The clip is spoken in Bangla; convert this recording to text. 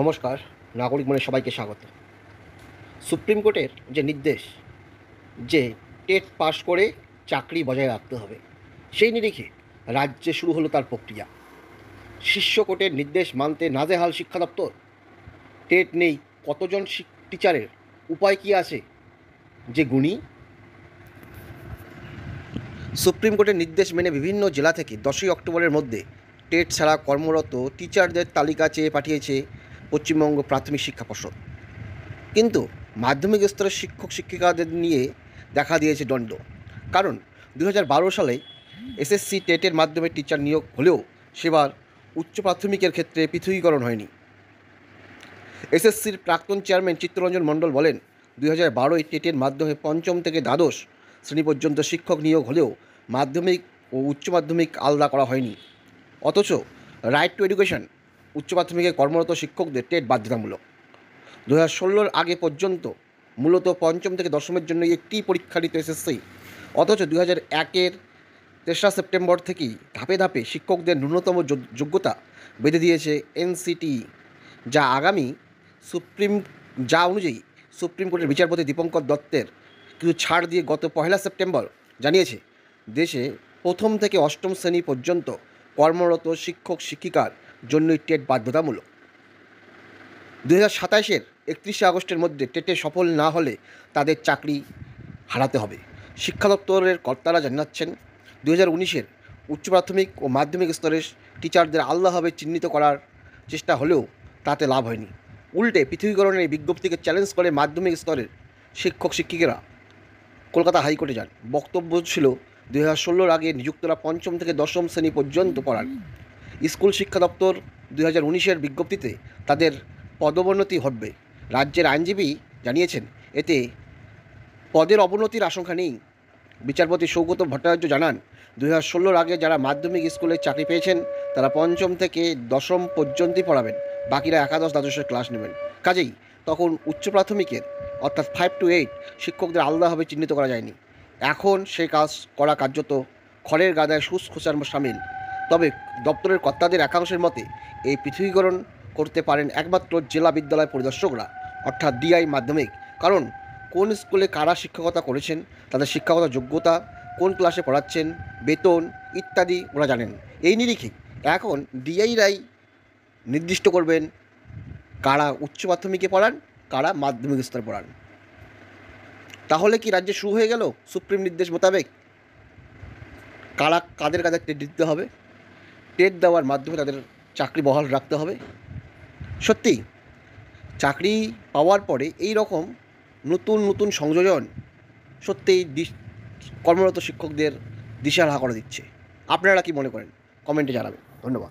নমস্কার, নাগরিক মনে সবাইকে স্বাগত। সুপ্রিম কোর্টের যে নির্দেশ যে টেট পাস করে চাকরি বজায় রাখতে হবে, সেই নিরিখে রাজ্যে শুরু হলো তার প্রক্রিয়া। শীর্ষ কোর্টের নির্দেশ মানতে নাজেহাল শিক্ষা দপ্তর। টেট নেই কতজন টিচারের, উপায় কি আছে যে গুণী? সুপ্রিম কোর্টের নির্দেশ মেনে বিভিন্ন জেলা থেকে 10ই অক্টোবরের মধ্যে টেট ছাড়া কর্মরত টিচারদের তালিকা চেয়ে পাঠিয়েছে পশ্চিমবঙ্গ প্রাথমিক শিক্ষা পর্ষদ। কিন্তু মাধ্যমিক স্তরের শিক্ষক শিক্ষিকাদের নিয়ে দেখা দিয়েছে দ্বন্দ্ব। কারণ 2012 সালে এসএসসি টেটের মাধ্যমে টিচার নিয়োগ হলেও সেবার উচ্চ প্রাথমিকের ক্ষেত্রে পৃথকীকরণ হয়নি। এসএসসির প্রাক্তন চেয়ারম্যান চিত্তরঞ্জন মণ্ডল বলেন, 2012 টেটের মাধ্যমে পঞ্চম থেকে দ্বাদশ শ্রেণী পর্যন্ত শিক্ষক নিয়োগ হলেও মাধ্যমিক ও উচ্চ মাধ্যমিক আলাদা করা হয়নি। অথচ রাইট টু এডুকেশন উচ্চ মাধ্যমিকে কর্মরত শিক্ষকদের টেট বাধ্যতামূলক। 2016 আগে পর্যন্ত মূলত পঞ্চম থেকে দশমের জন্য একটি পরীক্ষা নিত এসএসসি। অথচ 2001-এর 3রা সেপ্টেম্বর থেকেই ধাপে ধাপে শিক্ষকদের ন্যূনতম যোগ্যতা বেঁধে দিয়েছে এনসিটিই, যা অনুযায়ী সুপ্রিম কোর্টের বিচারপতি দীপঙ্কর দত্তের কিছু ছাড় দিয়ে গত 1 সেপ্টেম্বর জানিয়েছে, দেশে প্রথম থেকে অষ্টম শ্রেণী পর্যন্ত কর্মরত শিক্ষক শিক্ষিকার জন্যই টেট বাধ্যতামূলক। 2027-এর 31 আগস্টের মধ্যে টেটে সফল না হলে তাদের চাকরি হারাতে হবে। শিক্ষা দপ্তরের কর্তারা জানাচ্ছেন, 2019-এর উচ্চ প্রাথমিক ও মাধ্যমিক স্তরের টিচারদের আলাদাভাবে চিহ্নিত করার চেষ্টা হলেও তাতে লাভ হয়নি। উল্টে পৃথকীকরণের বিজ্ঞপ্তিকে চ্যালেঞ্জ করে মাধ্যমিক স্তরের শিক্ষক শিক্ষিকারা কলকাতা হাইকোর্টে যান। বক্তব্য ছিল, 2016-র আগে নিযুক্তরা পঞ্চম থেকে দশম শ্রেণী পর্যন্ত পড়ান। স্কুল শিক্ষা দপ্তর 2019-এর বিজ্ঞপ্তিতে তাদের পদোন্নতি ঘটবে। রাজ্যের আইনজীবী জানিয়েছেন, এতে পদের অবনতির আশঙ্কা নেই। বিচারপতি সৌগত ভট্টাচার্য জানান, 2016-র আগে যারা মাধ্যমিক স্কুলে চাকরি পেয়েছেন তারা পঞ্চম থেকে দশম পর্যন্তই পড়াবেন, বাকিরা একাদশ দ্বাদশের ক্লাস নেবেন। কাজেই তখন উচ্চ প্রাথমিকের অর্থাৎ 5 to 8 শিক্ষকদের আলাদাভাবে চিহ্নিত করা যায়নি। এখন সে কাজ করা কার্যত খড়ের গাদায় সুস খোঁচার সামিল। তবে দপ্তরের কর্তাদের একাংশের মতে এই পৃথকীকরণ করতে পারেন একমাত্র জেলা বিদ্যালয় পরিদর্শকরা, অর্থাৎ ডিআই মাধ্যমিক। কারণ কোন স্কুলে কারা শিক্ষকতা করেছেন, তাদের শিক্ষাগত যোগ্যতা, কোন ক্লাসে পড়াচ্ছেন, বেতন ইত্যাদি ওরা জানেন। এই নিরিখে এখন ডিআইরাই নির্দিষ্ট করবেন কারা উচ্চ মাধ্যমিকে পড়ান, কারা মাধ্যমিক স্তরে পড়ান। তাহলে কি রাজ্যে শুরু হয়ে গেল সুপ্রিম নির্দেশ মোতাবেক কাদের কাদের টেট দিতে হবে, টেট দেওয়ার মাধ্যমে তাদের চাকরি বহাল রাখতে হবে? সত্যি চাকরি পাওয়ার পরে এই রকম নতুন নতুন সংযোজন সত্যিই কর্মরত শিক্ষকদের দিশাহারা করে দিচ্ছে। আপনারা কি মনে করেন? কমেন্টে জানাবেন। ধন্যবাদ।